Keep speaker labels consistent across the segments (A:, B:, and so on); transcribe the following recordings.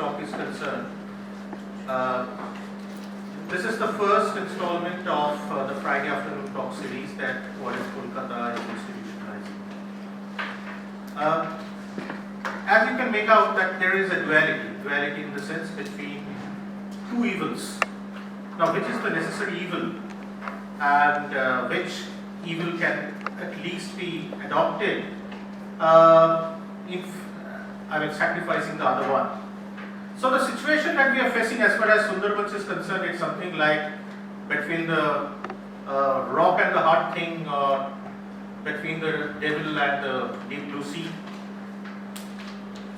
A: talk is concerned, this is the first installment of the Friday afternoon talk series that ORF Kolkata is institutionalizing. As you can make out that there is a duality in the sense between two evils. Now, which is the necessary evil and which evil can at least be adopted sacrificing the other one. So the situation that we are facing as far as Sundarbans is concerned, it's something like between the rock and the hard thing, or between the devil and the deep blue sea.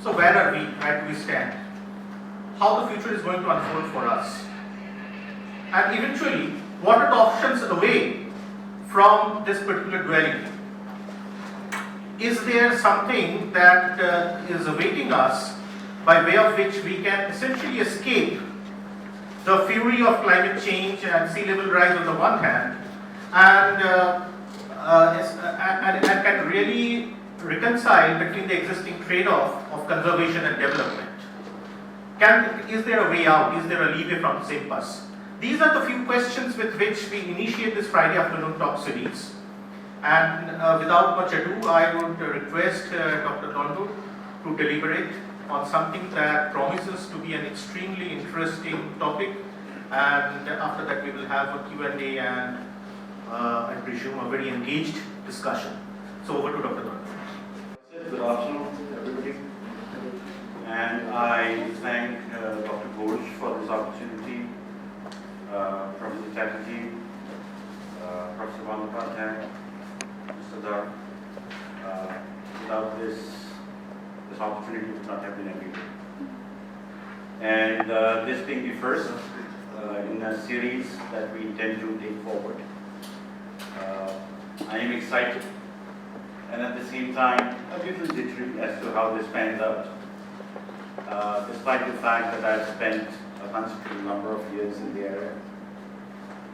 A: So where are we? Where do we stand? How the future is going to unfold for us? And eventually, what are the options away from this particular duality? Is there something that is awaiting us by way of which we can essentially escape the fury of climate change and sea level rise on the one hand, and can really reconcile between the existing trade-off of conservation and development? Is there a way out? Is there a leeway from the same bus? These are the few questions with which we initiate this Friday afternoon talk series. And without much ado, I would request Dr. Danda to deliberate on something that promises to be an extremely interesting topic. And after that, we will have a Q&A and I presume a very engaged discussion. So over to Dr. Danda.
B: Good afternoon, everybody. And I thank Dr. Ghosh for this opportunity, Professor Chatterjee, Professor Vandapathy, Mr. Dar. Without this opportunity would not have been available. And this being the first in a series that we intend to take forward, I am excited and at the same time a little jittery as to how this pans out. Despite the fact that I've spent a considerable number of years in the area,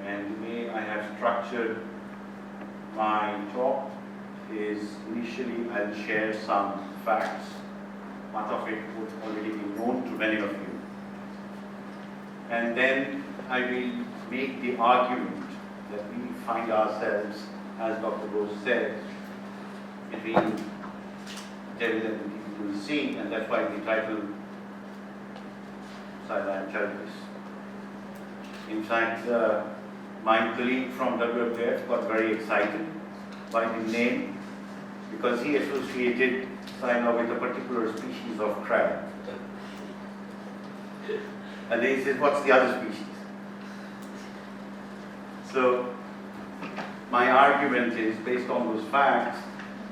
B: and the way I have structured my talk is initially I'll share some facts. Much of it would already be known to many of you. And then I will make the argument that we find ourselves, as Dr. Ghosh said, between devil and the deep blue sea, and that's why the title Sideline Charities. In fact, my colleague from WWF got very excited by the name because he associated China with a particular species of crab. And then he said, what's the other species? So, my argument is, based on those facts,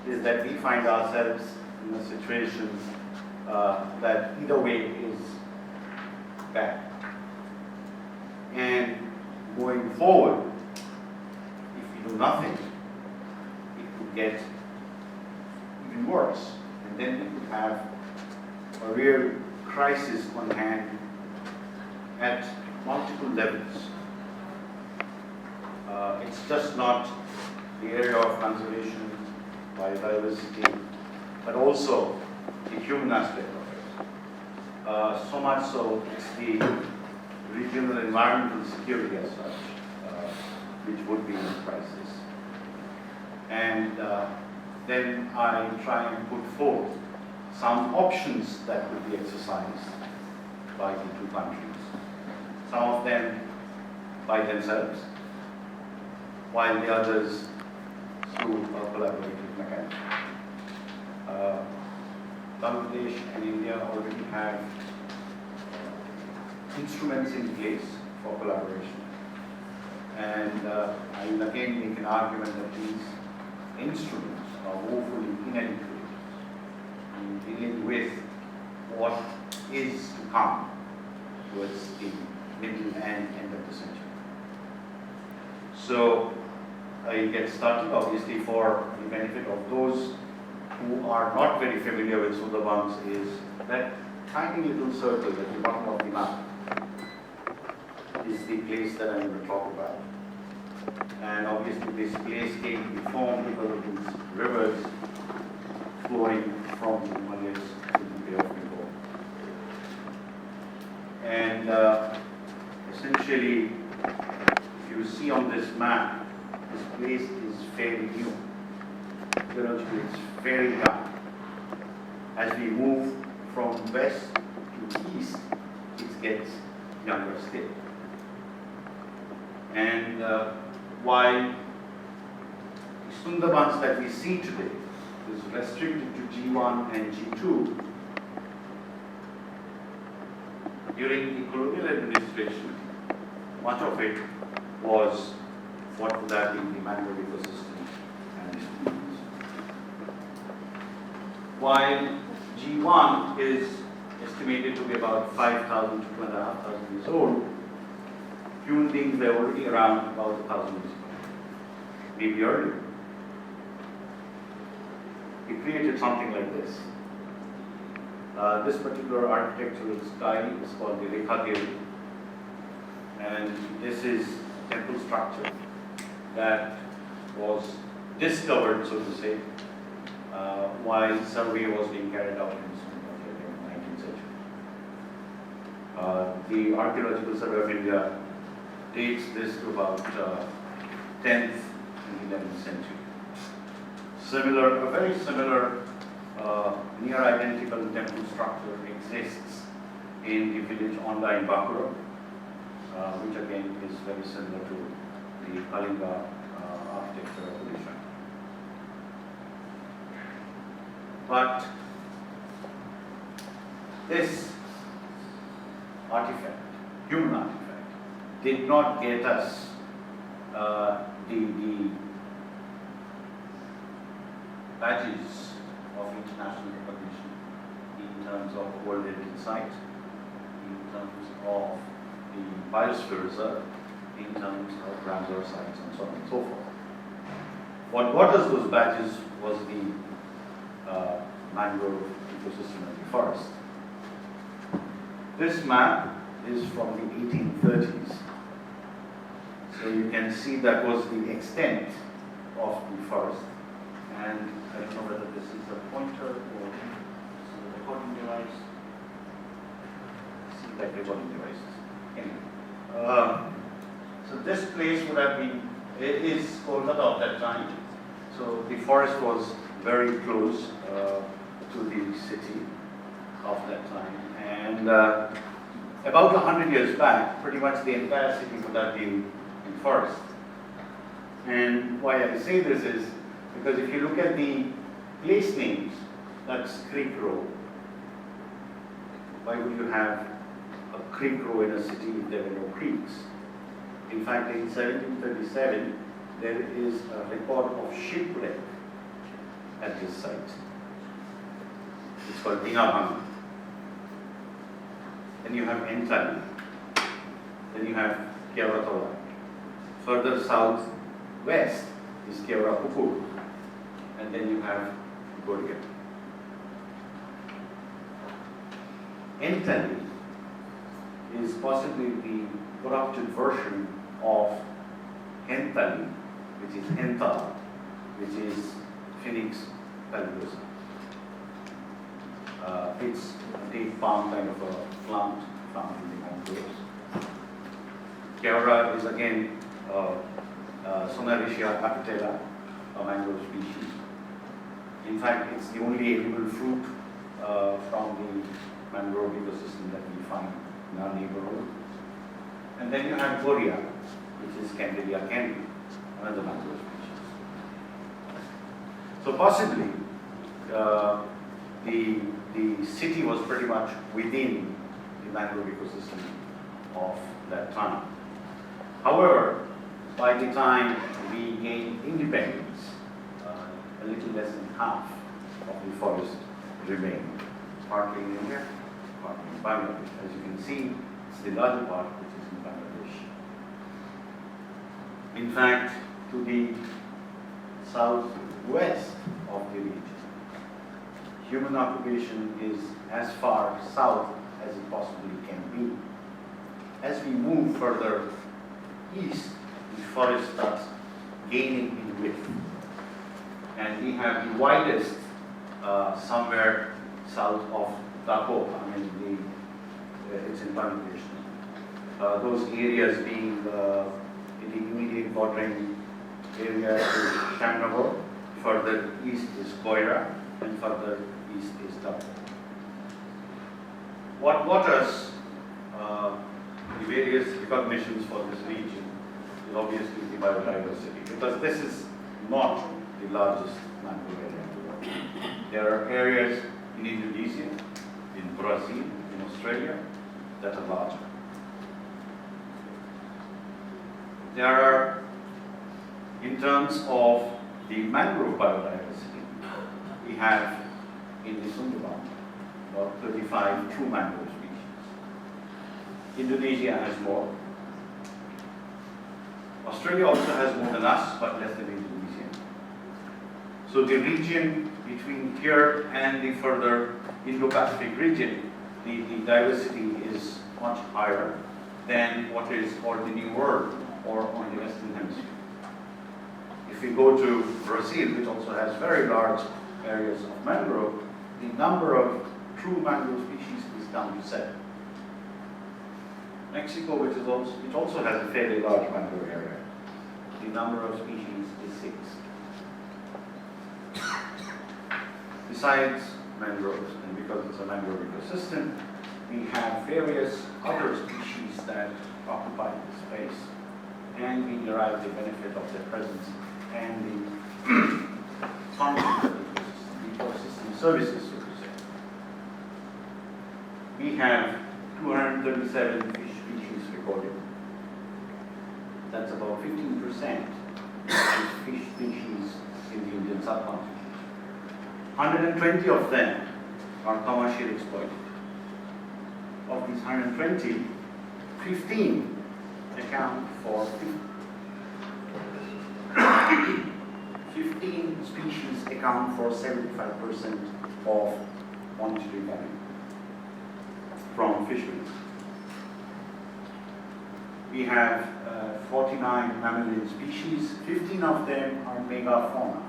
B: is that we find ourselves in a situation that either way is bad. And going forward, if we do nothing, it could get even worse. And then we could have a real crisis on hand at multiple levels. It's just not the area of conservation, biodiversity, but also the human aspect of it. So much so, it's the regional environmental security as such, which would be in crisis. And then I try and put forth some options that could be exercised by the two countries. Some of them by themselves, while the others through a collaborative mechanism. Bangladesh and India already have instruments in place for collaboration. And I will again make an argument that these instruments are woefully inadequate in dealing with what is to come towards the middle and end of the century. So I get started, obviously, for the benefit of those who are not very familiar with Sundarbans, is that tiny little circle at the bottom of the map is the place that I'm going to talk about. And obviously this place came to be formed because of these rivers flowing from the Himalayas to the Bay of Bengal. essentially, if you see on this map, this place is fairly new. Geologically, it's fairly young. As we move from west to east, it gets younger still. And while the Sundarbans that we see today is restricted to G1 and G2, during the colonial administration, much of it was what would have been the mangrove ecosystem and the streams. While G1 is estimated to be about 5,000 to 2,500 years old, human beings were already around about 1,000 years ago, maybe earlier. We created something like this. This particular architectural style is called the Rekha theory, and this is a temple structure that was discovered, so to say, while survey was being carried out in the 19th century. The Archaeological Survey of India dates this to about 10th and 11th century. A very similar, near identical temple structure exists in the village Onda in Bakura, which again is very similar to the Kalinga architecture of Odisha. But this artifact, human artifact, did not get us the badges of international recognition in terms of World Heritage Site, in terms of the Biosphere Reserve, in terms of Ramsar sites, and so on and so forth. What got us those badges was the mangrove ecosystem of the forest. This map is from the 1830s. So you can see that was the extent of the forest. And I don't know whether this is a pointer or a recording device. See that recording devices. Anyway, so this place would have been, it is Kolkata of that time. So the forest was very close to the city of that time. And about 100 years back, pretty much the entire city would have been in forest. And why I say this is because if you look at the place names, that's Creek Row. Why would you have a creek row in a city if there were no creeks? In fact, in 1737, there is a record of shipwreck at this site. It's called Dinabhang. Then you have Entali. Then you have Kevaratola. Further southwest is Kevarapupur. And then you have Goria. Entali is possibly the corrupted version of Hentali, which is Hental, which is Phoenix paludosum. It's a date palm kind of a plant found in the mangroves. Kevara is again Sonaricia capitella, a mangrove species. In fact, it's the only edible fruit from the mangrove ecosystem that we find in our neighborhood. And then you have Goria, which is Candelia candy, another mangrove species. So possibly, the city was pretty much within the mangrove ecosystem of that time. However, by the time we gained independence, a little less than half of the forest remained, partly in India, partly in Bangladesh. As you can see, it's the larger part which is in Bangladesh. In fact, to the southwest of the region, human occupation is as far south as it possibly can be. As we move further east, the forest starts gaining in width. And we have the widest somewhere south of Dapo, it's in Bangladesh. those areas being in the immediate bordering area is Shamnagar, further east is Koira, and further east is Dhamra. What waters the various recognitions for this region is obviously the biodiversity, because this is not the largest mangrove area in the world. There are areas in Indonesia, in Brazil, in Australia that are larger. There are, in terms of the mangrove biodiversity, we have in the Sundarbans about 35 true mangrove species. Indonesia has more. Australia also has more than us, but less than Indonesia. So the region between here and the further Indo-Pacific region, the diversity is much higher than what is called the New World or on the Western Hemisphere. If we go to Brazil, which also has very large areas of mangrove, the number of true mangrove species is down to 7. Mexico, which also has a fairly large mangrove area, the number of species is 6. Besides mangroves, and because it's a mangrove ecosystem, we have various other species that occupy the space, and we derive the benefit of their presence and the function of the ecosystem services, so to say. We have 237 fish species recorded. That's about 15% of fish species in the Indian subcontinent. 120 of them are commercially exploited. Of these 120, 15 account for 15 species account for 75% of monetary value from fisheries. We have 49 mammalian species. 15 of them are megafauna.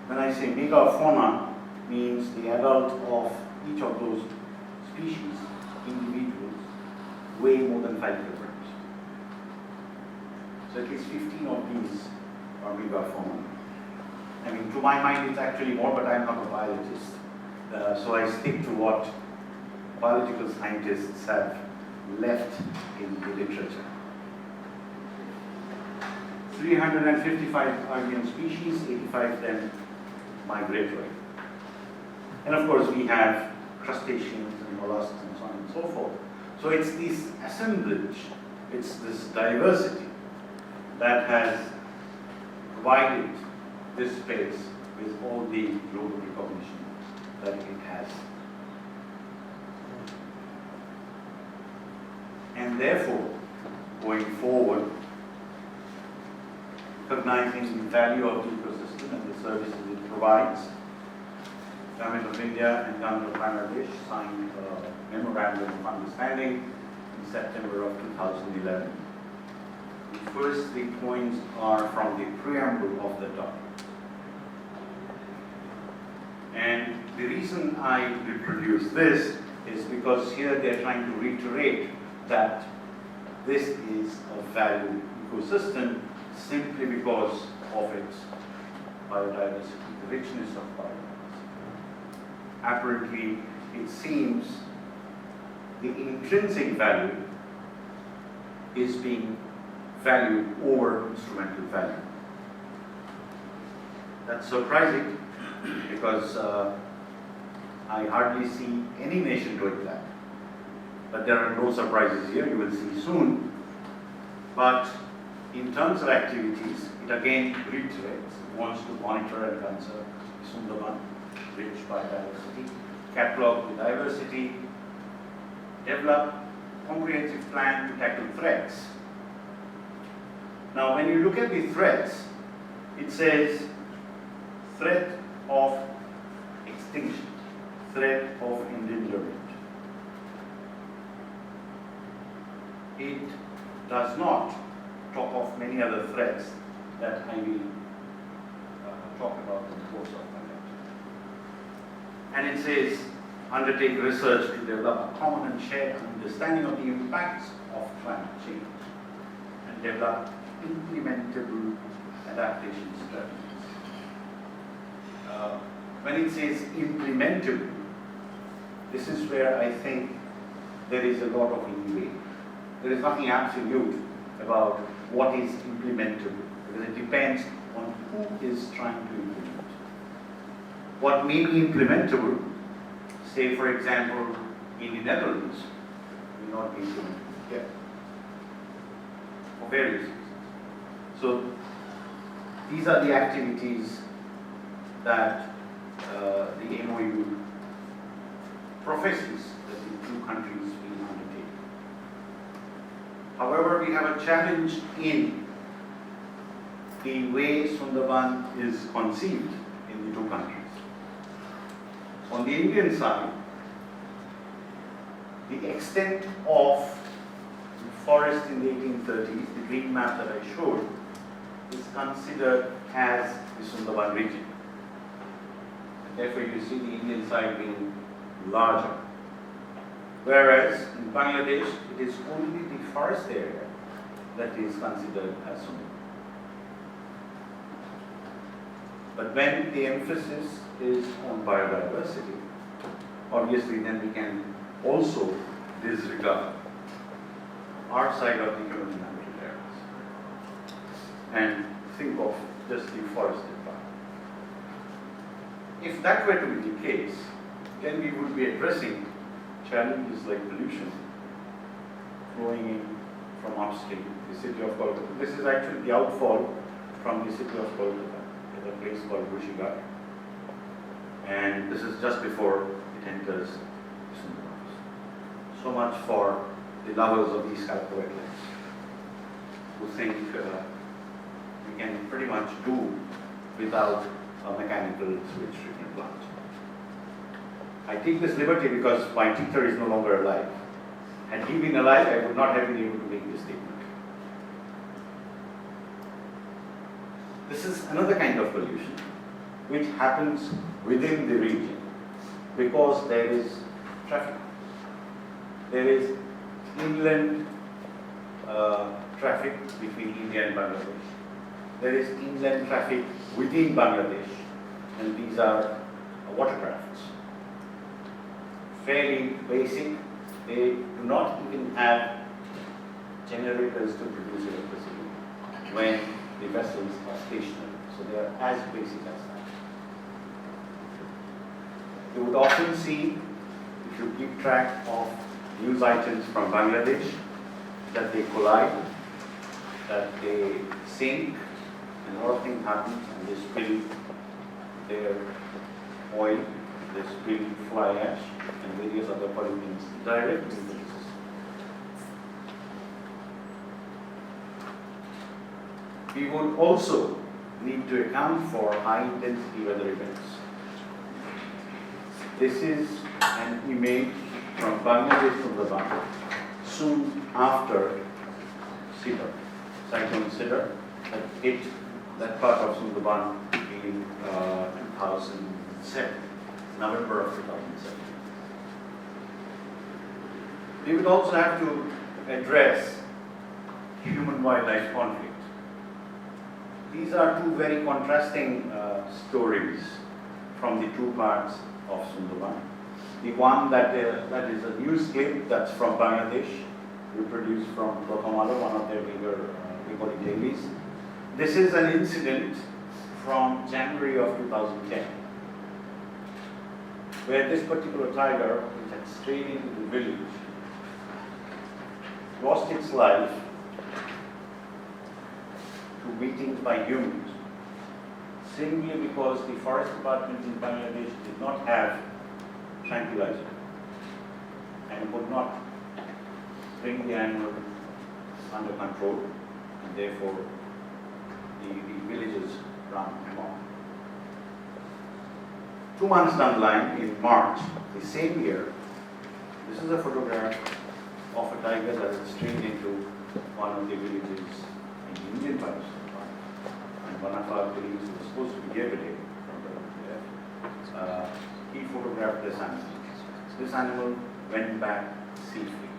B: When I say megafauna, means the adult of each of those species, individuals, weigh more than 5 kilograms. So at least 15 of these are megafauna. I mean, to my mind, it's actually more, but I'm not a biologist. So I stick to what biological scientists have left in the literature. 355 alien species, 85 of them migratory. And of course, we have crustaceans and mollusks and so on and so forth. So it's this assemblage, it's this diversity that has provided this space with all the global recognition that it has. And therefore, going forward, recognizing the value of the ecosystem and the services it provides, Government of India and Government of Bangladesh signed a memorandum of understanding in September of 2011. The first 3 points are from the preamble of the document. And the reason I reproduce this is because here they're trying to reiterate that this is a valued ecosystem simply because of its biodiversity, the richness of biodiversity. Apparently, it seems the intrinsic value is being valued over instrumental value. That's surprising because I hardly see any nation doing that. But there are no surprises here, you will see soon. But in terms of activities, it again reiterates, it wants to monitor and conserve Sundarbans, rich biodiversity, catalog the diversity, develop comprehensive plan to tackle threats. Now when you look at the threats, it says threat of extinction, threat of endangerment. It does not talk of many other threats that I will talk about in the course of my lecture. And it says, undertake research to develop a common and shared understanding of the impacts of climate change and develop implementable adaptation strategies. When it says implementable, this is where I think there is a lot of leeway. There is nothing absolute about what is implementable, because it depends on who is trying to implement. What may be implementable, say for example, in the Netherlands, will not be implemented here, for various reasons. So these are the activities that the MOU professes that the two countries will undertake. However, we have a challenge in the way Sundarban is conceived in the two countries. On the Indian side, the extent of the forest in the 1830s, the green map that I showed, is considered as the Sundarban region. Therefore, you see the Indian side being larger. Whereas in Bangladesh, it is only the forest area that is considered as Sundarban. But when the emphasis is on biodiversity, obviously then we can also disregard our side of the human inhabited areas and think of just the forested part. If that were to be the case, then we would be addressing challenges like pollution flowing in from upstream, the city of Kolkata. This is actually the outfall from the city of Kolkata at a place called Rushigar. And this is just before it enters Sundarbans. So much for the lovers of these kind of wetlands, who think we can pretty much do without a mechanical switch treatment plant. I take this liberty because my teacher is no longer alive. Had he been alive, I would not have been able to make this statement. This is another kind of pollution which happens within the region because there is traffic. There is inland traffic between India and Bangladesh. There is inland traffic within Bangladesh, and these are watercrafts. Fairly basic. They do not even have generators to produce electricity when the vessels are stationary. So they are as basic as that. You would often see, if you keep track of news items from Bangladesh, that they collide, that they sink, and a lot of things happen, and they spill their oil, they spill fly ash, and various other pollutants directly into the system. We would also need to account for high-intensity weather events. This is an image from Bangladesh Sundarbans soon after Sidar, cyclone Sidar, that hit that part of Sundarban in 2007, November of 2007. We would also have to address human-wildlife conflict. These are two very contrasting stories from the two parts of Sundarban. The one that is a news clip that's from Bangladesh, reproduced from Prothomalo, one of their bigger dailies. This is an incident from January of 2010, where this particular tiger, which had strayed into the village, lost its life to beatings by humans, simply because the forest department in Bangladesh did not have tranquilizer and could not bring the animal under control, and therefore the villages ran amok. 2 months down the line, in March the same year, this is a photograph of a tiger that had strayed into one of the villages in the Indian part of Sundarbans. And one of our colleagues who was supposed to be here today, he photographed this animal. This animal went back safely.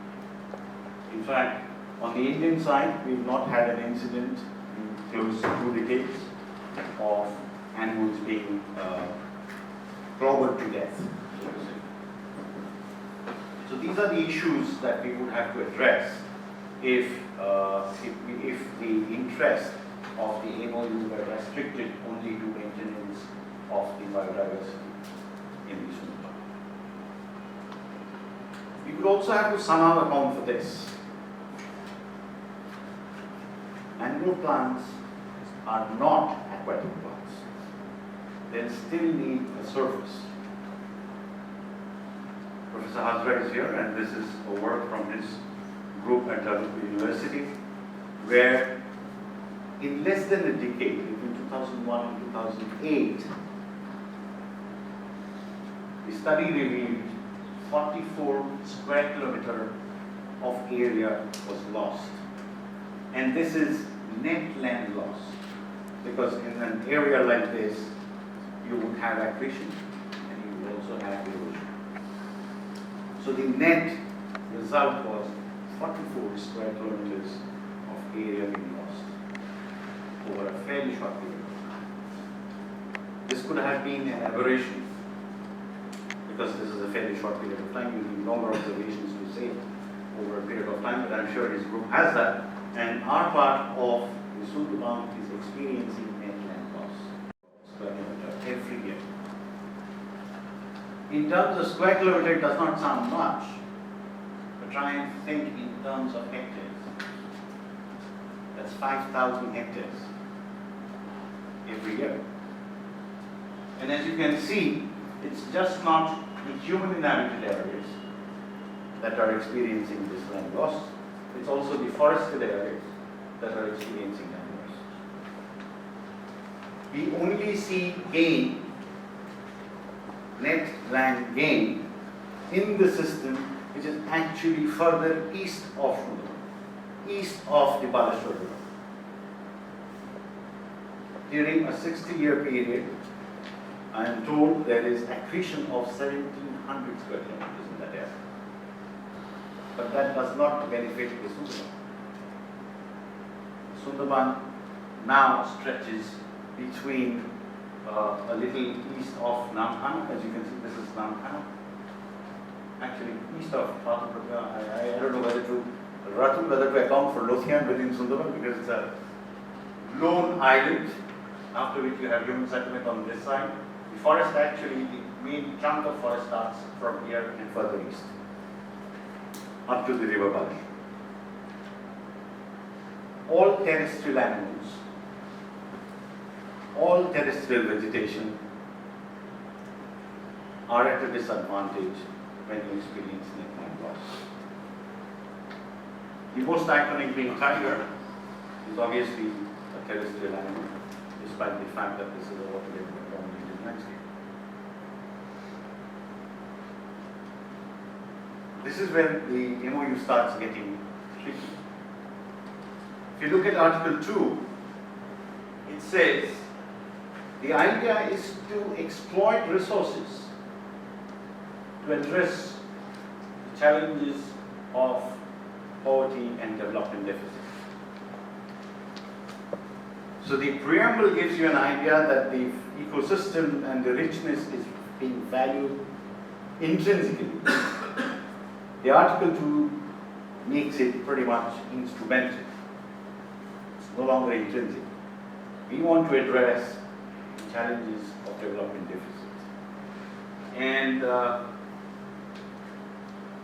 B: In fact, On the Indian side, we've not had an incident in close to 2 decades of animals being clobbered to death, so to say. So these are the issues that we would have to address if the interest of the MOU were restricted only to maintenance of the biodiversity in the Sundarbans. We would also have to somehow account for this. Mangrove plants are not aquatic plants. They'll still need a surface. Professor Hazra is here, and this is a work from his group at University, where in less than a decade, between 2001 and 2008, the study revealed 44 square kilometer of area was lost. And this is net land loss, because in an area like this, you would have accretion and you would also have erosion. So the net result was 44 square kilometers of area being lost over a fairly short period of time. This could have been an aberration, because this is a fairly short period of time. You need longer observations to say over a period of time, but I'm sure his group has that. And our part of the Sundarbans is experiencing net land loss square kilometer every year. In terms of square kilometer, it does not sound much, but try and think in terms of hectares. That's 5,000 hectares every year. And as you can see, it's just not the human inhabited areas that are experiencing this land loss. It's also the forested areas that are experiencing land loss. We only see gain, net land gain, in the system which is actually further east of Sundarbans, east of the Balashwar River. During a 60-year period, I am told there is accretion of 1,700 square kilometers in that area. But that does not benefit the Sundarban. Sundarban now stretches between a little east of Namkhana. As you can see, this is Namkhana. Actually, east of Ratu. I don't know whether to account for Lothian within Sundarban, because it's a lone island, after which you have human settlement on this side. The forest, actually, the main chunk of forest starts from here and further east, up to the river Balash. All terrestrial animals, all terrestrial vegetation are at a disadvantage when you experience net land loss. The most iconic being tiger is obviously a terrestrial animal, despite the fact that this is a water-dominated landscape. This is where the MOU starts getting tricky. If you look at Article 2, it says the idea is to exploit resources to address the challenges of poverty and development deficit. So the preamble gives you an idea that the ecosystem and the richness is being valued intrinsically. The Article 2 makes it pretty much instrumental. It's no longer intrinsic. We want to address the challenges of development deficit. And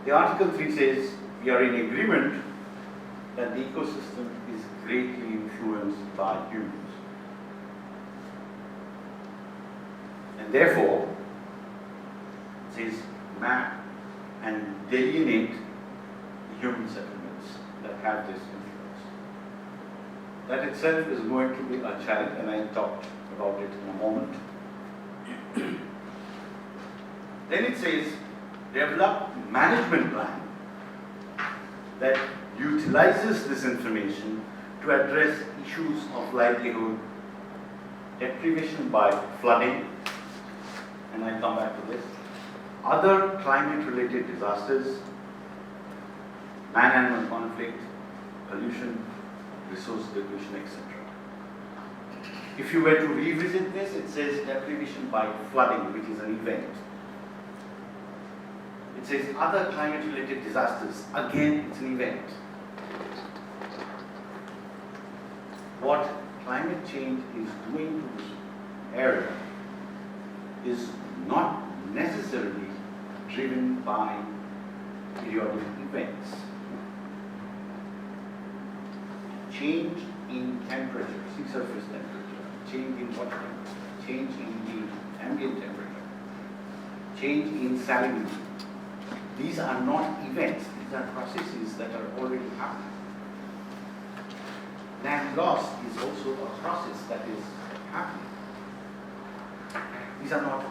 B: the Article 3 says we are in agreement that the ecosystem is greatly influenced by humans. And therefore, it says map and delineate the human settlements that have this influence. That itself is going to be a challenge, and I talked about it in a moment. Then it says, develop management plan that utilizes this information to address issues of livelihood, deprivation by flooding, and I'll come back to this, other climate-related disasters, man-animal conflict, pollution, resource depletion, etc. If you were to revisit this, it says deprivation by flooding, which is an event. It says other climate-related disasters, again it's an event. What climate change is doing to this area is not necessarily driven by periodic events. Change in temperature, sea surface temperature, change in water temperature, change in the ambient temperature, change in salinity. These are not events, these are processes that are already happening. Land loss is also a process that is happening. These are not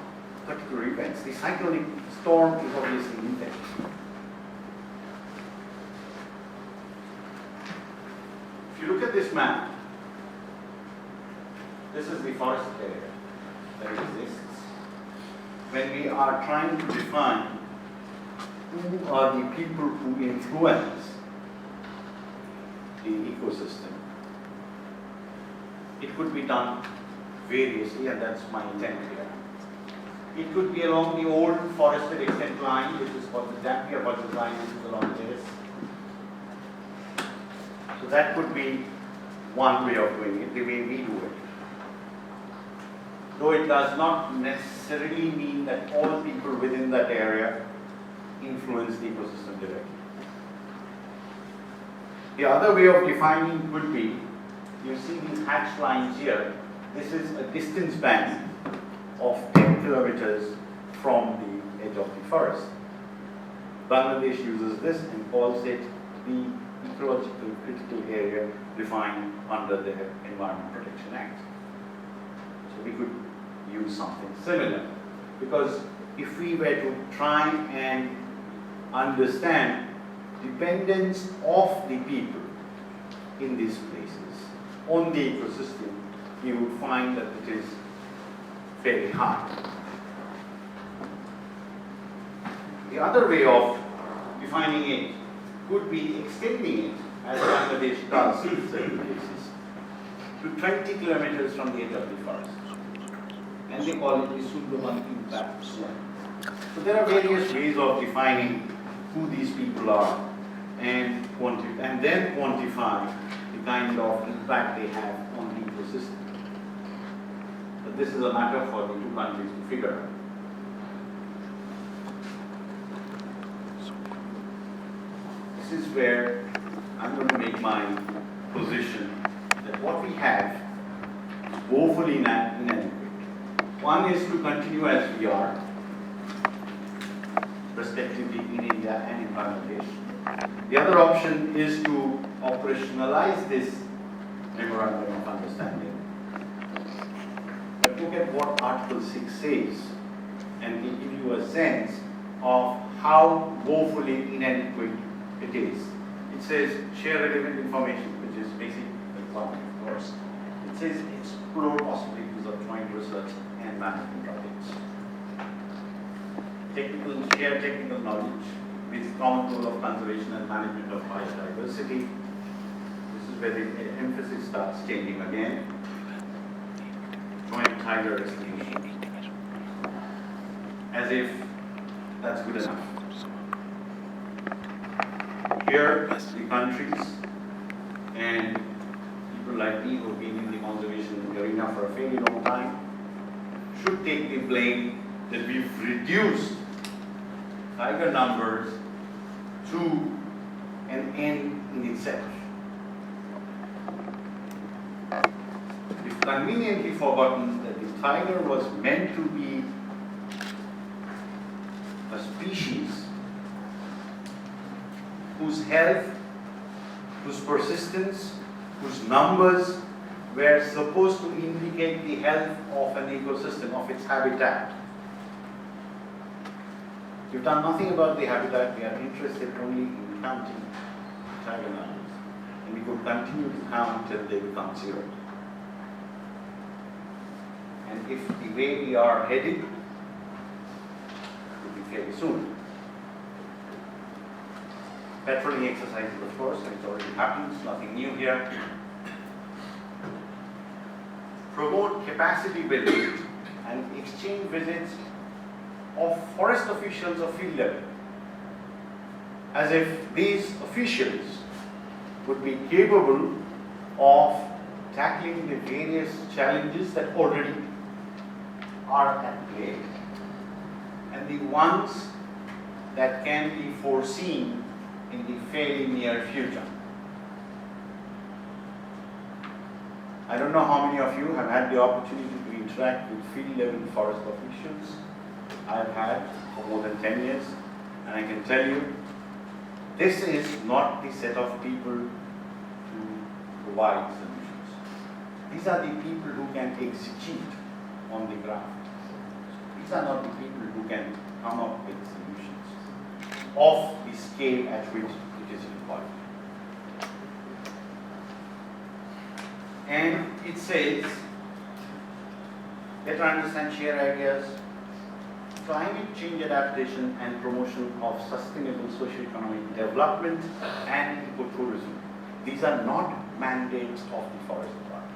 B: particular events. The cyclonic storm is obviously an event. If you look at this map, this is the forest area that exists. When we are trying to define who are the people who influence the ecosystem, it could be done variously, and that's my intent here. It could be along the old forested extent line, which is called the Dampier Butcher's line, which is along this. So that could be one way of doing it, the way we do it. Though it does not necessarily mean that all people within that area influence the ecosystem directly. The other way of defining could be, you see these hatched lines here, this is a distance band of 10 kilometers from the edge of the forest. Bangladesh uses this and calls it the ecological critical area defined under the Environment Protection Act. So we could use something similar, because if we were to try and understand dependence of the people in these places on the ecosystem, you would find that it is very high. The other way of defining it could be extending it, as Bangladesh does in certain cases, to 20 kilometers from the edge of the forest. And they call it the Sundarbans impact zone. So there are various ways of defining who these people are and then quantify the kind of impact they have on the ecosystem. But this is a matter for the two countries to figure out. This is where I'm going to make my position that what we have is woefully inadequate. One is to continue as we are, respectively in India and in Bangladesh. The other option is to operationalize this memorandum of understanding. But look at what Article 6 says, and it gives you a sense of how woefully inadequate it is. It says share relevant information, which is basic economic, of course. It says explore possibilities of joint research and management projects. Share technical knowledge with common goal of conservation and management of biodiversity. This is where the emphasis starts changing again. Joint tiger estimation. As if that's good enough. Here, the countries and people like me who have been in the conservation arena for a fairly long time should take the blame that we've reduced tiger numbers to an end in itself. We've conveniently forgotten that the tiger was meant to be a species whose health, whose persistence, whose numbers were supposed to indicate the health of an ecosystem, of its habitat. We've done nothing about the habitat, we are interested only in counting tiger numbers. And we could continue to count till they become zero. And if the way we are headed, it will be fairly soon. Patrolling exercises, of course, it already happens, nothing new here. Promote capacity building and exchange visits of forest officials of field level, as if these officials would be capable of tackling the various challenges that already are at play and the ones that can be foreseen in the fairly near future. I don't know how many of you have had the opportunity to interact with field level forest officials. I've had for more than 10 years, and I can tell you, this is not the set of people to provide solutions. These are the people who can execute on the ground. These are not the people who can come up with solutions of the scale at which it is required. And it says, better understand, share ideas, climate change adaptation and promotion of sustainable socio-economic development and ecotourism. These are not mandates of the Forest Department.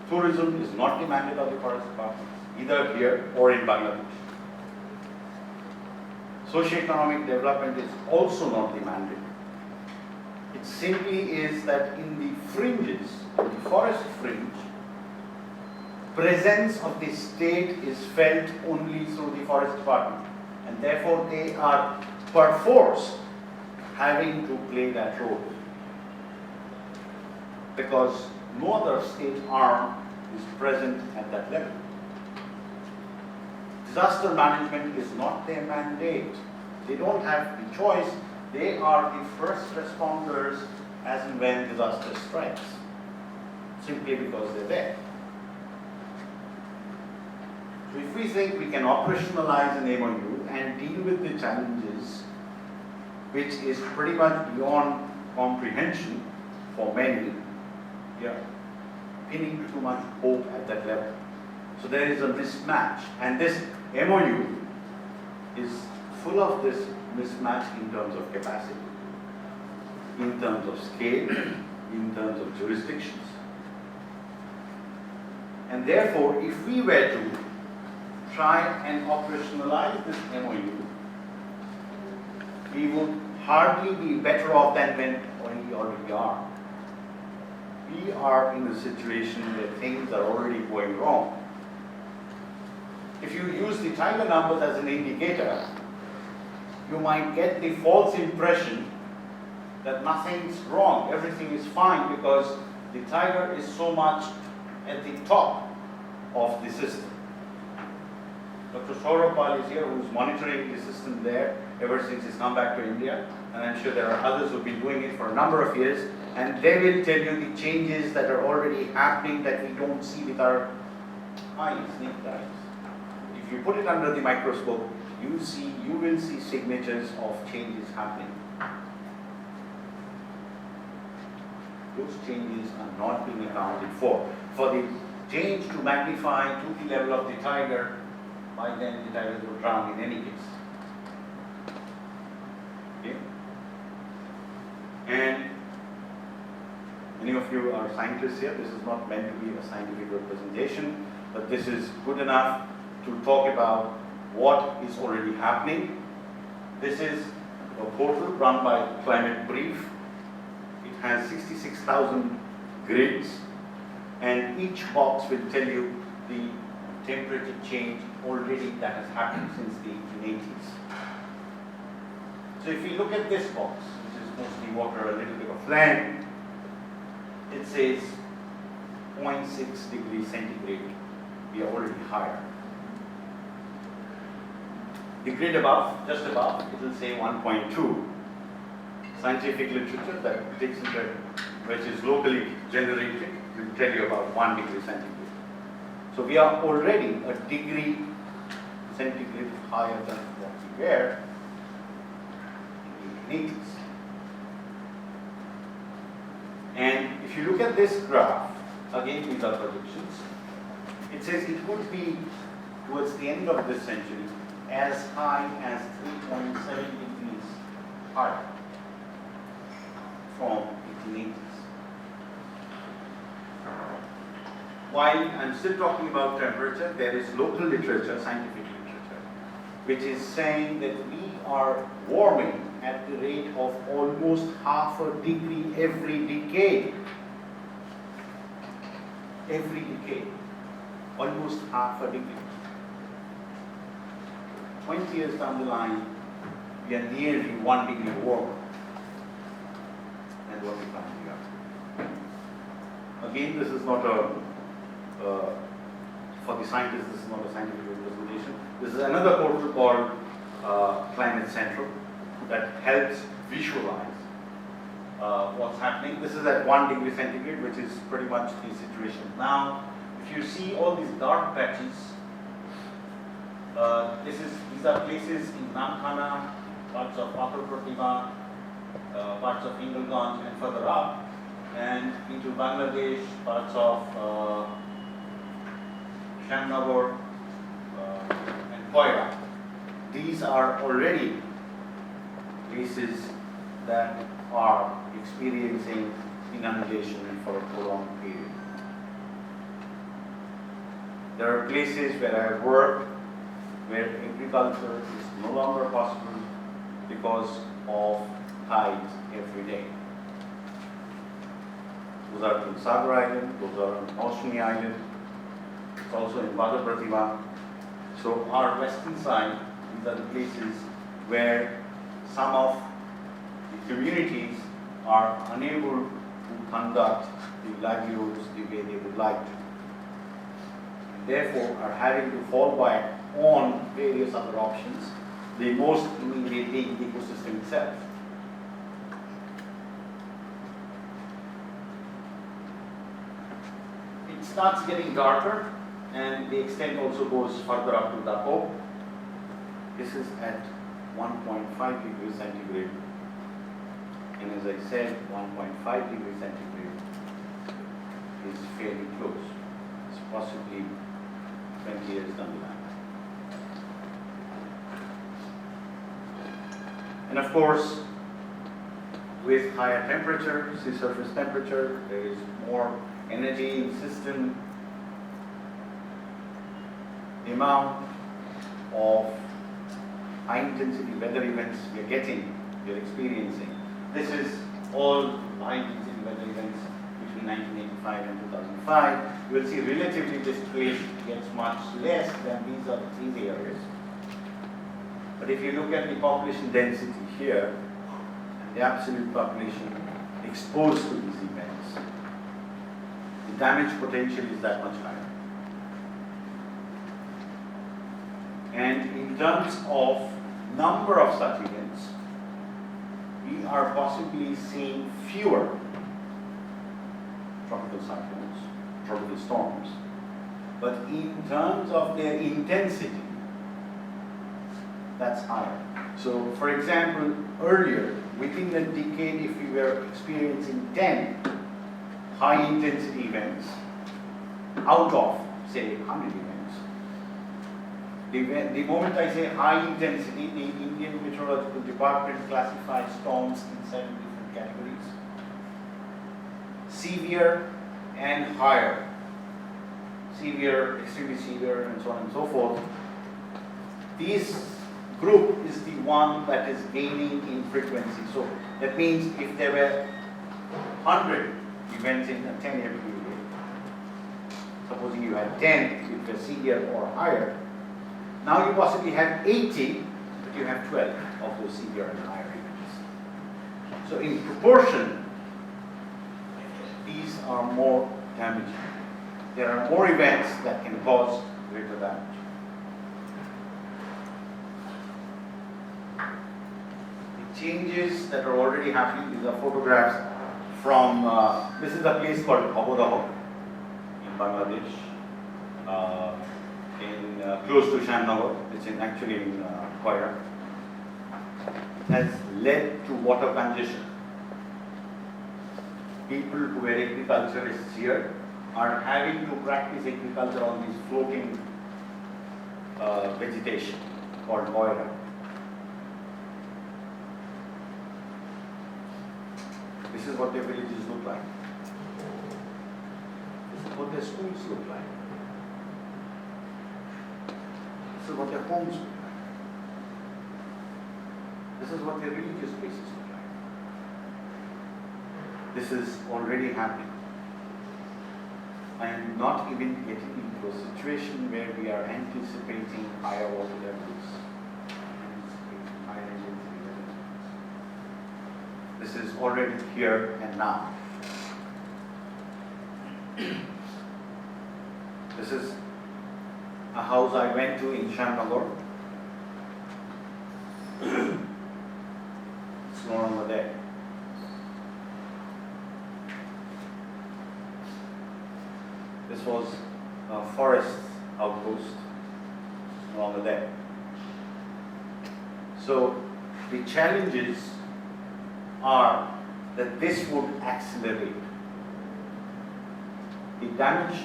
B: Tourism is not the mandate of the Forest Department, either here or in Bangladesh. Socio-economic development is also not the mandate. It simply is that in the fringes, in the forest fringe, presence of the state is felt only through the Forest Department, and therefore they are perforce having to play that role, because no other state arm is present at that level. Disaster management is not their mandate. They don't have the choice. They are the first responders as and when disaster strikes, simply because they're there. So if we think we can operationalize an MOU and deal with the challenges, which is pretty much beyond comprehension for many, we are pinning too much hope at that level. So there is a mismatch, and this MOU is full of this mismatch in terms of capacity, in terms of scale, in terms of jurisdictions. And therefore, if we were to try and operationalize this MOU, we would hardly be better off than when we already are. We are in a situation where things are already going wrong. If you use the tiger numbers as an indicator, you might get the false impression that nothing's wrong, everything is fine, because the tiger is so much at the top of the system. Dr. Saurabh Pal is here, who's monitoring the system there ever since he's come back to India, and I'm sure there are others who've been doing it for a number of years, and they will tell you the changes that are already happening that we don't see with our eyes, naked eyes. If you put it under the microscope, you will see signatures of changes happening. Those changes are not being accounted for. For the change to magnify to the level of the tiger, by then the tigers will drown in any case. Okay? And many of you are scientists here. This is not meant to be a scientific representation, but this is good enough to talk about what is already happening. This is a portal run by Climate Brief. It has 66,000 grids, and each box will tell you the temperature change already that has happened since the 1880s. So if you look at this box, which is mostly water, a little bit of land, it says 0.6 degrees centigrade. We are already higher. The grid above, just above, it will say 1.2. Scientific literature that takes into, which is locally generated, will tell you about 1 degree centigrade. So we are already a degree centigrade higher than what we were in the 1880s. And if you look at this graph, again these are predictions, it says it could be towards the end of this century as high as 3.7 degrees higher from 1880s. While I'm still talking about temperature, there is local literature, scientific literature, which is saying that we are warming at the rate of almost half a degree every decade. Every decade, almost half a degree. 20 years down the line, we are nearly 1 degree warmer than what we currently are. Again, this is not for the scientists, this is not a scientific representation. This is another portal called Climate Central that helps visualize what's happening. This is at 1 degree centigrade, which is pretty much the situation. Now, if you see all these dark patches, these are places in Namkhana, parts of Pathor Pratima, parts of Indelganj and further up, and into Bangladesh, parts of Shamnagar and Koira. These are already places that are experiencing inundation for a prolonged period. There are places where I work where agriculture is no longer possible because of tides every day. Those are in Sagar Island, those are on Oceania Island, it's also in Pathor Pratima. So our western side, these are the places where some of the communities are unable to conduct the livelihoods the way they would like to. And therefore are having to fall back on various other options, the most immediate being the ecosystem itself. It starts getting darker and the extent also goes further up to the Dako. This is at 1.5 degrees centigrade. And as I said, 1.5 degrees centigrade is fairly close. It's possibly 20 years down the line. And of course, with higher temperature, sea surface temperature, there is more energy in the system. The amount of high intensity weather events we are experiencing. This is all high intensity weather events between 1985 and 2005. You will see relatively this place gets much less than these are the areas. But if you look at the population density here, and the absolute population exposed to these events, the damage potential is that much higher. And in terms of number of such events, we are possibly seeing fewer tropical cyclones, tropical storms. But in terms of their intensity, that's higher. So, for example, earlier, within a decade, if we were experiencing 10 high-intensity events out of, say, 100 events, the moment I say high intensity, the Indian Meteorological Department classifies storms in 7 different categories. Severe and higher. Severe, extremely severe, and so on and so forth. This group is the one that is gaining in frequency. So that means if there were 100 events in a 10-year period, supposing you had 10 which were severe or higher, now you possibly have 80, but you have 12 of those severe and higher events. So in proportion, these are more damaging. There are more events that can cause greater damage. The changes that are already happening, these are photographs from, this is a place called Abodaho in Bangladesh. Close to Shamnagar, it's actually in Koira, has led to water congestion. People who were agriculturists here are having to practice agriculture on these floating vegetation. called OIRA. This is what their villages look like. This is what their schools look like. This is what their homes look like. This is what their religious places look like. This is already happening. I am not even getting into a situation where we are anticipating higher water levels, anticipating higher intensity levels. This is already here and now. This is a house I went to in Shyamnagar. It's no longer there. This was a forest outpost, no longer there. So the challenges are that this would accelerate. The damage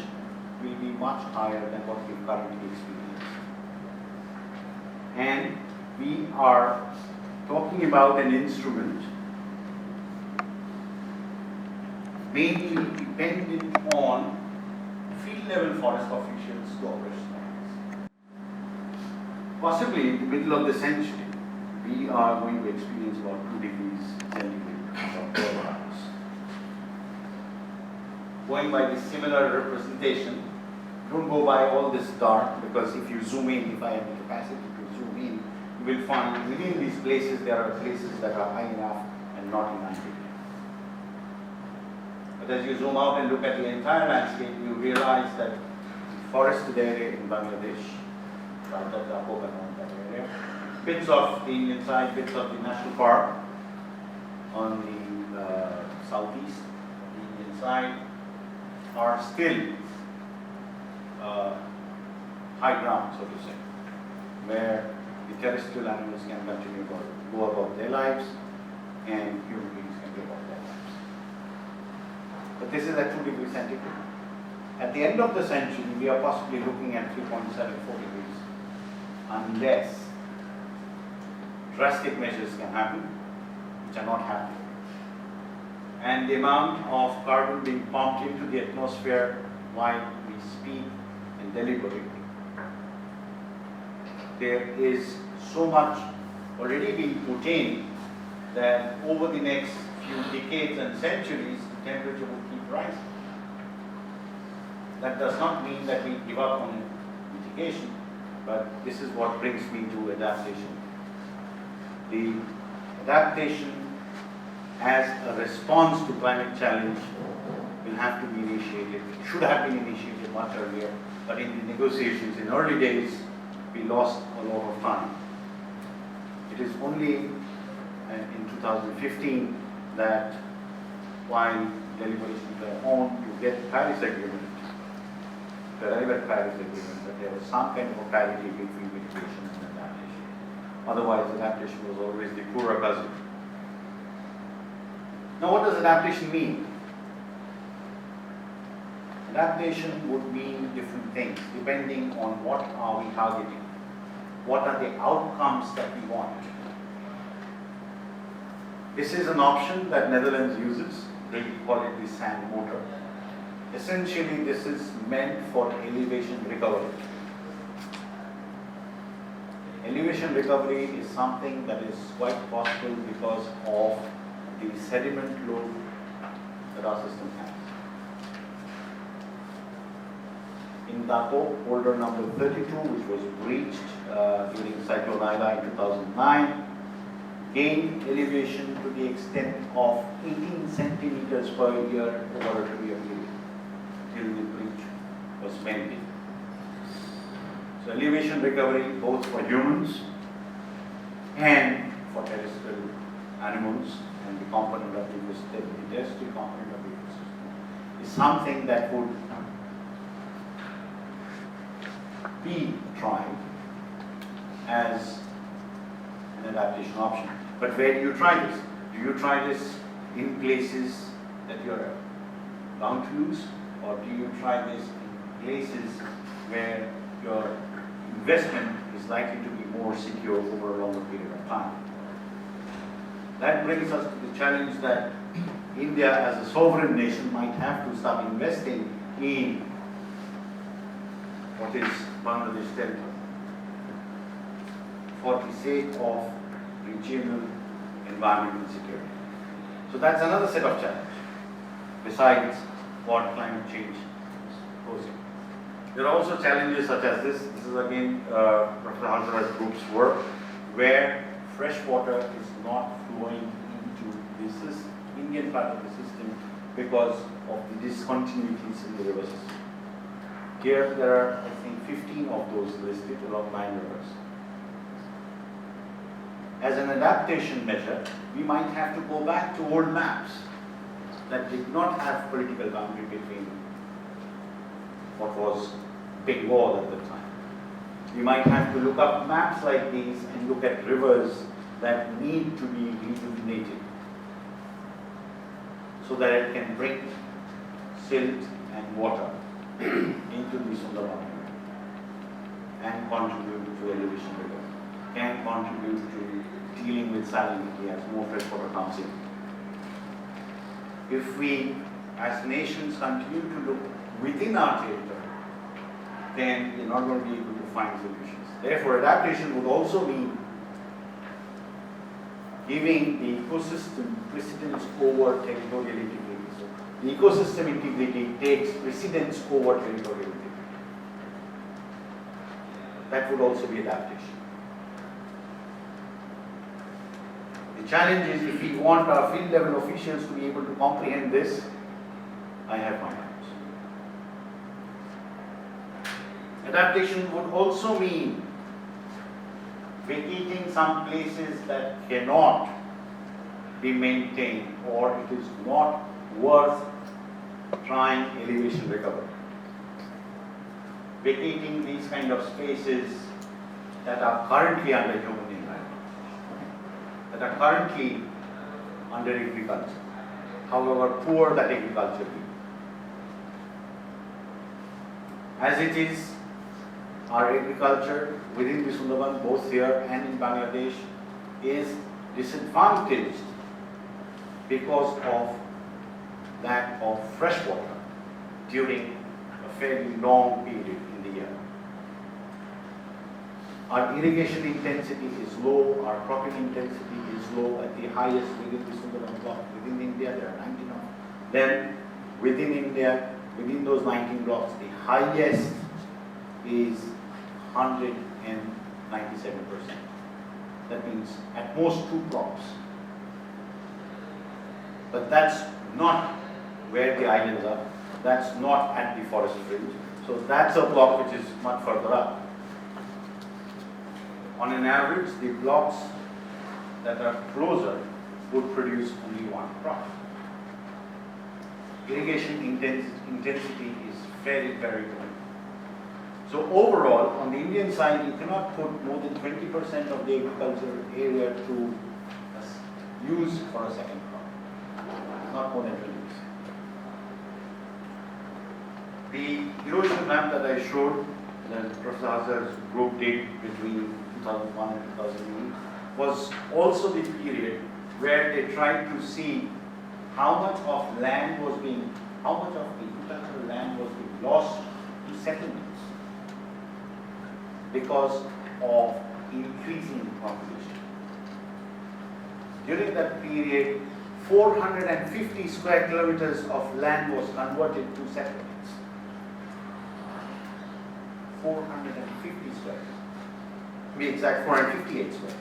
B: will be much higher than what we currently experience. And we are talking about an instrument mainly dependent on field level forest officials to operationalize. Possibly in the middle of the century, we are going to experience about 2 degrees centigrade of coronavirus. Going by the similar representation, don't go by all this dark, because if you zoom in, if I have the capacity to zoom in, you will find within these places there are places that are high enough and not enough. But as you zoom out and look at the entire landscape, you realize that the forested area in Bangladesh, right of the Apogan, that area, bits of the Indian side, bits of the national park on the southeast, the Indian side, are still high ground, so to say, where the terrestrial animals can continue to go about their lives and human beings can go about their lives. But this is at 2 degrees centigrade. At the end of the century, we are possibly looking at 3.74 degrees, unless drastic measures can happen, which are not happening. And the amount of carbon being pumped into the atmosphere while we speak and deliberate, there is so much already being put in that over the next few decades and centuries, the temperature will keep rising. That does not mean that we give up on mitigation, but this is what brings me to adaptation. The adaptation as a response to climate challenge will have to be initiated, should have been initiated much earlier, but in the negotiations in early days, we lost a lot of time. It is only in 2015 that while deliberations were on to get Paris Agreement, to arrive at Paris Agreement, that there was some kind of a parity between mitigation and adaptation. Otherwise, adaptation was always the poorer cousin. Now, what does adaptation mean? Adaptation would mean different things depending on what are we targeting. What are the outcomes that we want? This is an option that Netherlands uses. They call it the sand motor. Essentially, this is meant for elevation recovery. Elevation recovery is something that is quite possible because of the sediment load that our system has. In Dato, folder number 32, which was breached during Cyclone Ida in 2009, gained elevation to the extent of 18 centimeters per year over a 2-year period till the breach was pending. So elevation recovery both for humans and for terrestrial animals and the component of the ecosystem, the terrestrial component of the ecosystem, is something that would be tried as an adaptation option. But where do you try this? Do you try this in places that you are bound to lose, or do you try this in places where your investment is likely to be more secure over a longer period of time. That brings us to the challenge that India as a sovereign nation might have to start investing in what is Bangladesh territory for the sake of regional environmental security. So that's another set of challenges besides what climate change is posing. There are also challenges such as this. This is again Professor Hazara's group's work, where fresh water is not flowing into this Indian part of the system because of the discontinuities in the river system. Here there are, I think, 15 of those listed along 9 rivers. As an adaptation measure, we might have to go back to old maps that did not have political boundary between what was Bengal at the time. We might have to look up maps like these and look at rivers that need to be rejuvenated so that it can bring silt and water into the Sundarbans and contribute to elevation river, can contribute to dealing with salinity as more fresh water comes in. If we as nations continue to look within our territory, then we're not going to be able to find solutions. Therefore, adaptation would also mean giving the ecosystem precedence over territorial integrity. So the ecosystem integrity takes precedence over territorial integrity. That would also be adaptation. The challenge is, if we want our field level officials to be able to comprehend this, I have my doubts. Adaptation would also mean vacating some places that cannot be maintained, or it is not worth trying elevation recovery. Vacating these kind of spaces that are currently under human environment, that are currently under agriculture, however poor that agriculture be. As it is, our agriculture within the Sundarbans, both here and in Bangladesh, is disadvantaged because of lack of fresh water during a fairly long period in the year. Our irrigation intensity is low, our cropping intensity is low at the highest within the Sundarbans block. Within India, there are 19 of them. Then within India, within those 19 blocks, the highest is 197%. That means at most 2 crops. But that's not where the islands are. That's not at the forest fringe. So that's a block which is much further up. On an average, the blocks that are closer would produce only 1 crop. Irrigation intensity is very, very low. So overall, on the Indian side, you cannot put more than 20% of the agricultural area to use for a second crop. Not more than 20%. The erosion map that I showed, that Professor Hazar's group did between 2001 and 2008, was also the period where they tried to see how much of land was being, how much of agricultural land was being lost to settlements because of increasing population. During that period, 450 square kilometers of land was converted to settlements. 450 square. To be exact, 458 square.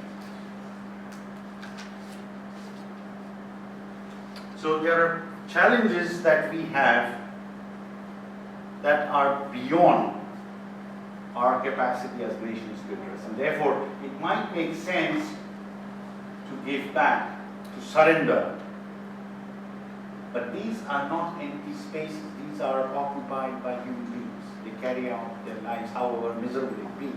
B: So there are challenges that we have that are beyond our capacity as nations to address, and therefore it might make sense to give back, to surrender. But these are not empty spaces, these are occupied by human beings. They carry out their lives however miserable it be.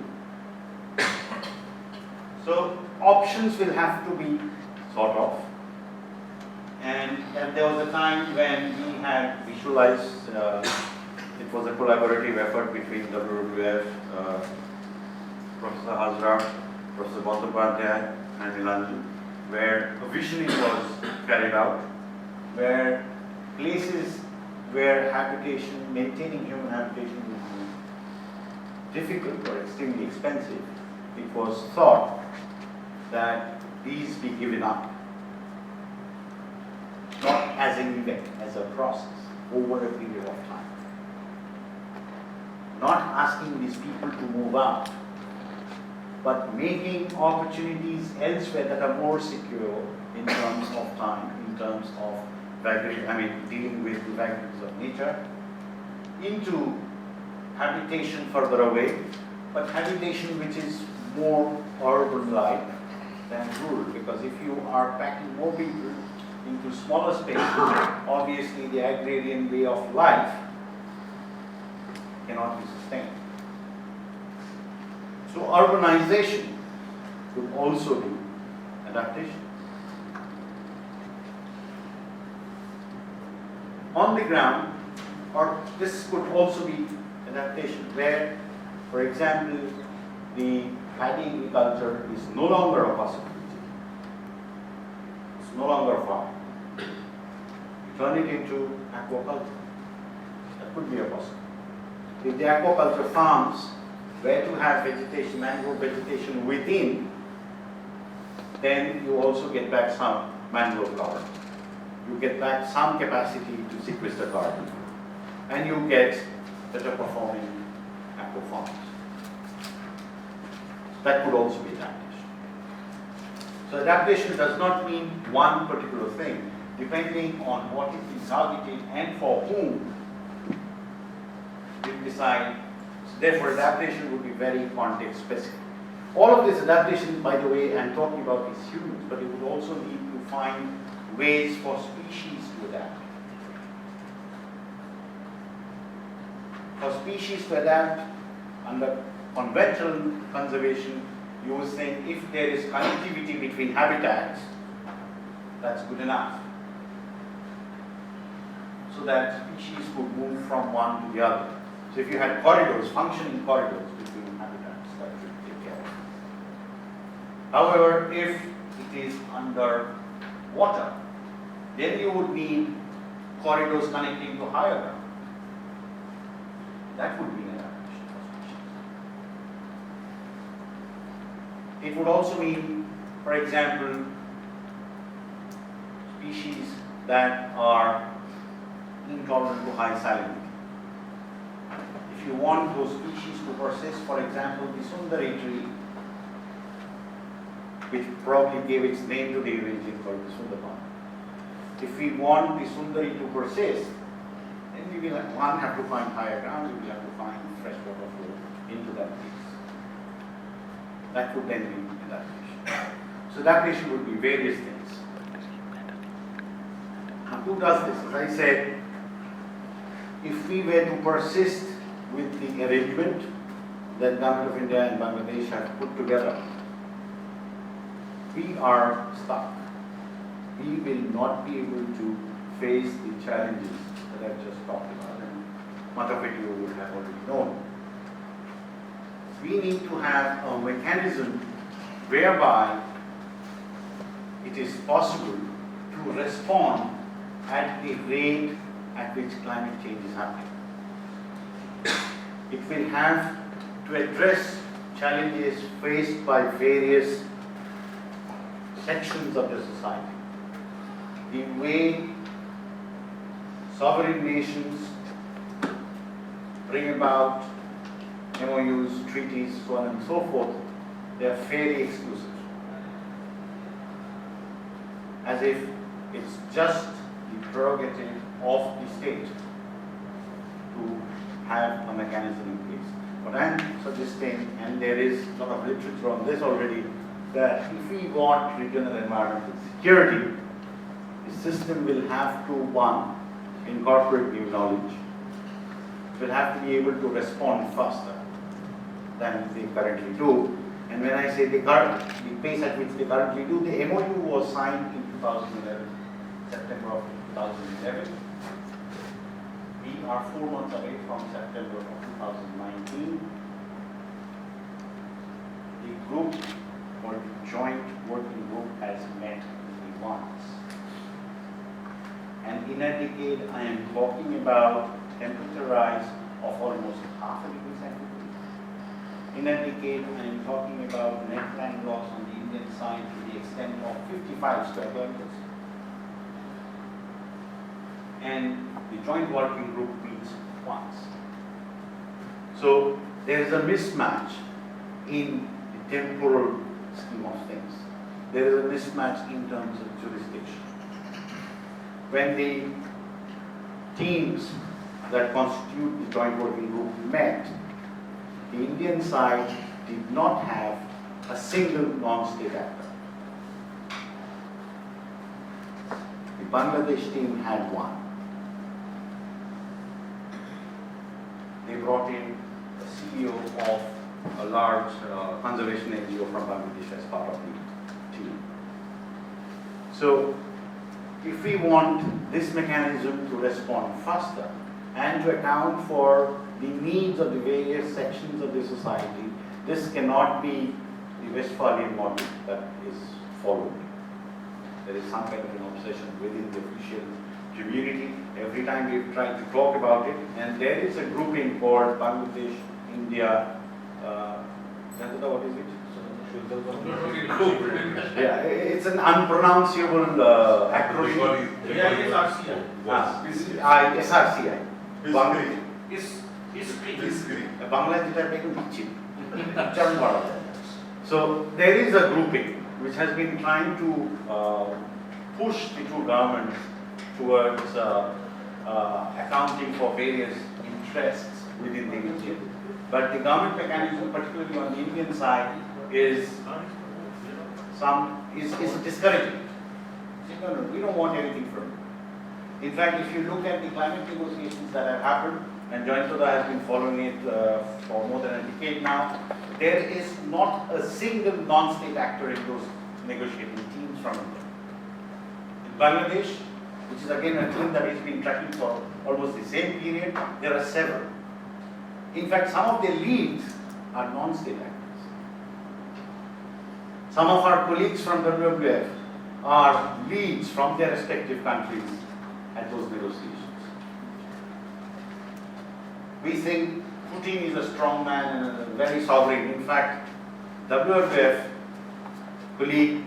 B: So options will have to be thought of. And there was a time when we had visualized, it was a collaborative effort between WWF, Professor Hazra, Professor Bandyopadhyay and Nilanjan, where a visioning was carried out, where places where habitation, maintaining human habitation would be difficult or extremely expensive, it was thought that these be given up, not as an event, as a process, over a period of time. Not asking these people to move out, but making opportunities elsewhere that are more secure in terms of time, in terms of dealing with the vagaries of nature, into habitation further away, but habitation which is more urban-like than rural, because if you are packing more people into smaller spaces, obviously the agrarian way of life cannot be sustained. So urbanization could also be adaptation. On the ground, or this could also be adaptation, where, for example, the paddy agriculture is no longer a possibility. It's no longer a farm. You turn it into aquaculture. That could be a possibility. If the aquaculture farms were to have vegetation, mangrove vegetation within, then you also get back some mangrove cover. You get back some capacity to sequester carbon, and you get better performing aqua farms. That could also be adaptation. So adaptation does not mean one particular thing. Depending on what it is targeted and for whom, you decide. So therefore, adaptation would be very context specific. All of this adaptation, by the way, I'm talking about is humans, but it would also need to find ways for species to adapt. For species to adapt under conventional conservation, you were saying if there is connectivity between habitats, that's good enough. So that species could move from one to the other. So if you had corridors, functioning corridors between habitats, that should take care of it. However, if it is under water, then you would need corridors connecting to higher ground. That would be an adaptation for species. It would also mean, for example, species that are intolerant to high salinity. If you want those species to persist, for example, the Sundarbans tree, which probably gave its name to the region called the Sundarbans. If we want the Sundari to persist, then we will have to find higher ground, we will have to find fresh water flow into that place. That would then be adaptation. So adaptation would be various things. Now, who does this? As I said, if we were to persist with the arrangement that Government of India and Bangladesh have put together, we are stuck. We will not be able to face the challenges that I've just talked about, and much of it you would have already known. We need to have a mechanism whereby it is possible to respond at the rate at which climate change is happening. It will have to address challenges faced by various sections of the society. The way sovereign nations bring about MOUs, treaties, so on and so forth, they are fairly exclusive. As if it's just the prerogative of the state to have a mechanism in place. What I'm suggesting, and there is a lot of literature on this already, that if we want regional environmental security, the system will have to, one, incorporate new knowledge. It will have to be able to respond faster than they currently do. And when I say the pace at which they currently do, the MOU was signed in 2011, September of 2011. We are 4 months away from September of 2019. The group And in a decade, I am talking about temperature rise of almost half a degree centigrade. In a decade, I am talking about net land loss on the Indian side to the extent of 55 square kilometers. And the joint working group meets once. So there is a mismatch in the temporal scheme of things. There is a mismatch in terms of jurisdiction. When the teams that constitute the joint working group met, the Indian side did not have a single non-state actor. The Bangladesh team had one. They brought in a CEO of a large conservation NGO from Bangladesh as part of the team. So, if we want this mechanism to respond faster and to account for the needs of the various sections of the society, this cannot be the Westphalian model that is followed. There is some kind of an obsession within the official community. Every time we've tried to talk about it, and there is a grouping called Bangladesh, India, what is it? Yeah, it's an unpronounceable acronym. SRCI. So there is a grouping which has been trying to push the two governments towards accounting for various interests within the region. But the government mechanism, particularly on the Indian side, is discouraging. No, we don't want anything from it. In fact, if you look at the climate negotiations that have happened, and Joint Soda has been following it for more than a decade now, there is not a single non-state actor in those negotiating teams from India. In Bangladesh, which is again a thing that has been tracking for almost the same period, there are several. In fact, some of their leads are non-state actors. Some of our colleagues from WWF are leads from their respective countries at those negotiations. We think Putin is a strong man and very sovereign. In fact, WWF colleague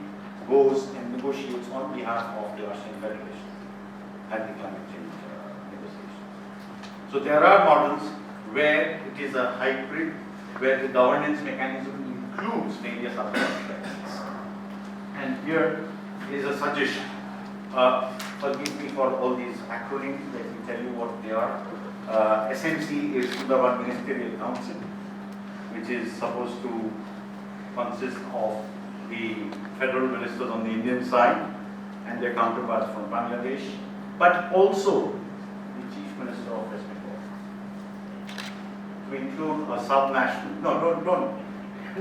B: goes and negotiates on behalf of the Russian Federation at the climate change negotiations. So there are models where it is a hybrid, where the governance mechanism includes various other aspects. And here is a suggestion. Forgive me for all these acronyms, let me tell you what they are. SMC is Sundarban Ministerial Council, which is supposed to consist of the federal ministers on the Indian side and their counterparts from Bangladesh, but also the Chief Minister of West Bengal. To include a subnational. No,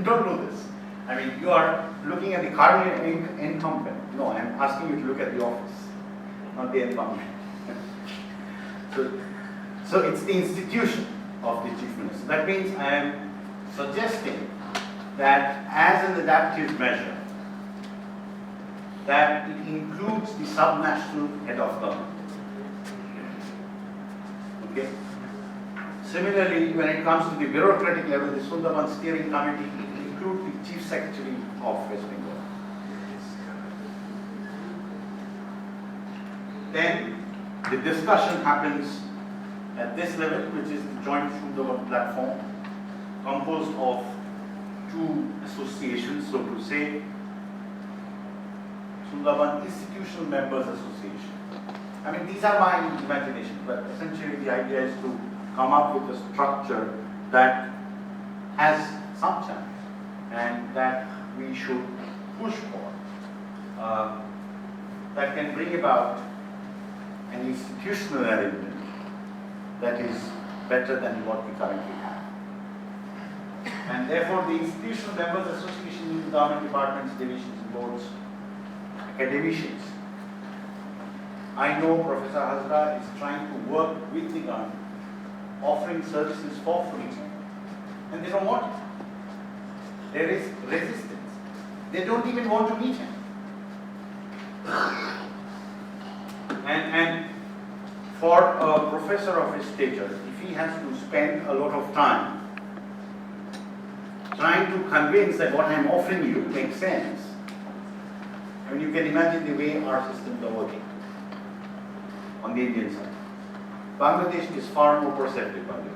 B: don't do this. I mean, you are looking at the current incumbent. No, I'm asking you to look at the office, not the incumbent. So it's the institution of the Chief Minister. That means I am suggesting that as an adaptive measure, that it includes the subnational head of government. Okay? Similarly, when it comes to the bureaucratic level, the Sundarban Steering Committee, it includes the Chief Secretary of West Bengal. Then the discussion happens at this level, which is the Joint Sundarban Platform, composed of two associations, so to say, Sundarban Institutional Members Association. I mean, these are my imagination, but essentially the idea is to come up with a structure that has some chance and that we should push for, that can bring about an institutional arrangement that is better than what we currently have. And therefore, the Institutional Members Association means government departments, divisions, boards, academicians. I know Professor Hazra is trying to work with the government, offering services for free, and they don't want it. There is resistance. They don't even want to meet him. And for a professor of his stature, if he has to spend a lot of time trying to convince that what I'm offering you makes sense, I mean, you can imagine the way our systems are working on the Indian side. Bangladesh is far more perceptive, by the way.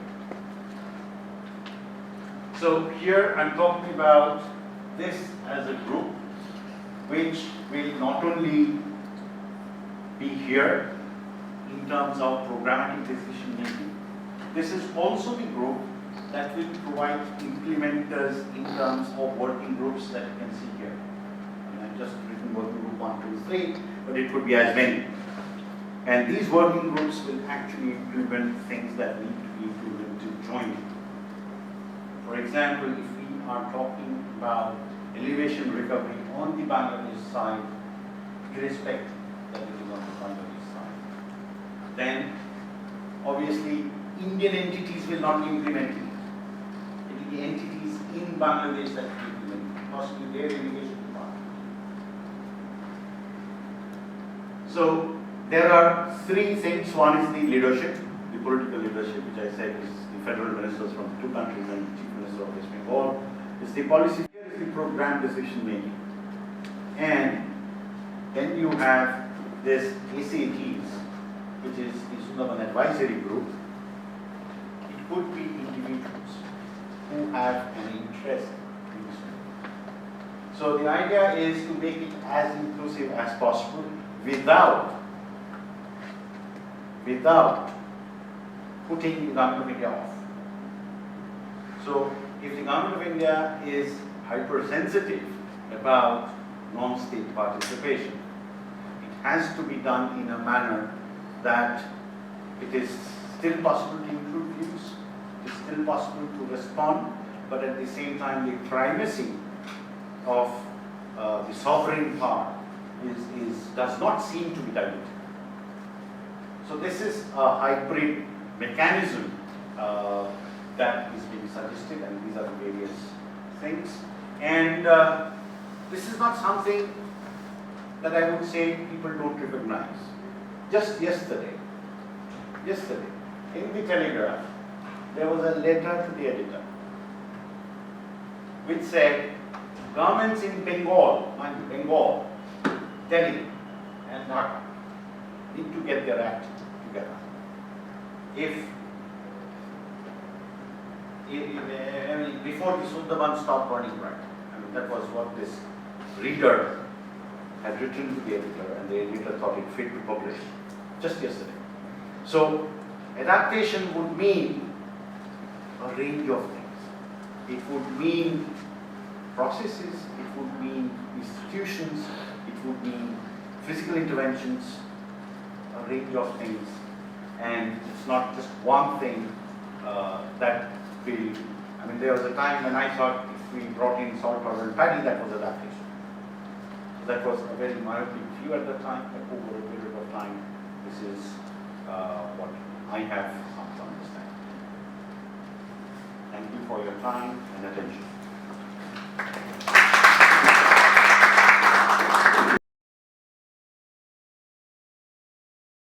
B: So here I'm talking about this as a group, which will not only be here in terms of programmatic decision making, this is also the group that will provide implementers in terms of working groups that you can see here. And I've just written working group 1, 2, 3, but it could be as many. And these working groups will actually implement things that need to be implemented jointly. For example, if we are talking about elevation recovery on the Bangladesh side, irrespective that it is on the Bangladesh side, then obviously Indian entities will not be implementing it. It will be entities in Bangladesh that will implement it, possibly their irrigation department. So there are three things. One is the leadership, the political leadership, which I said is the federal ministers from the two countries and the chief minister of West Bengal. Is the policy, here is the program decision making. And then you have this ACTs, which is the Sundarban Advisory Group. It could be individuals who have an interest in this. So the idea is to make it as inclusive as possible without putting the government of India off. So if the government of India is hypersensitive about non-state participation, it has to be done in a manner that it is still possible to include views, it is still possible to respond, but at the same time the primacy of the sovereign power does not seem to be diluted. So this is a hybrid mechanism that is being suggested, and these are the various things. And this is not something that I would say people don't recognize. Just yesterday, in the Telegraph, there was a letter to the editor which said, governments in Bengal, Delhi and Dhaka need to get their act together. Before the Sundarbans stopped burning bright. I mean, that was what this reader had written to the editor, and the editor thought it fit to publish just yesterday. So adaptation would mean a range of things. It would mean processes, it would mean institutions, it would mean physical interventions, a range of things. And it's not just one thing that will, I mean, there was a time when I thought if we brought in salt, oil and paddy, that was adaptation. So that was a very myopic view at the time, but over a period of time, this is what I have come to understand. Thank you for your time and attention.